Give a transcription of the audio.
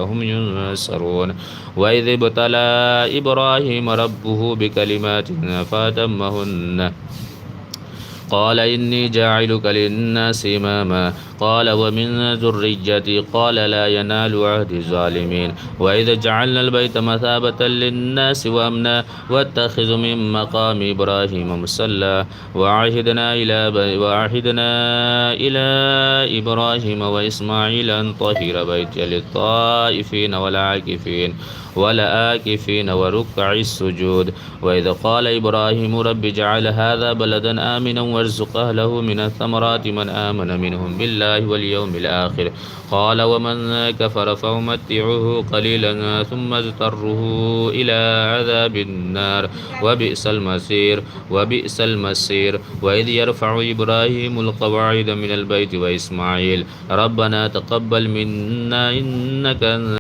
هم ينصرون. وإذ ابتلى إبراهيم ربه بكلمات فأتمهن قال إني جاعلك للناس إماما قال ومن ذريتي قال لا ينال عهد الظالمين. وإذا جعلنا البيت مثابة للناس وأمنا واتخذوا من مقام إبراهيم مصلى وعهدنا إلى إبراهيم وإسماعيل أن طهر بيتي للطائفين والآكفين وركع السجود. وإذا قال إبراهيم رب اجعل هذا بلدا آمنا وارزق أهله من الثمرات من آمن منهم بالله واليوم الآخر قال ومن كفر فأمتعه قليلا ثم اضطره إلى عذاب النار وبئس المصير. وإذ يرفع إبراهيم القواعد من البيت وإسماعيل ربنا تقبل منا إنك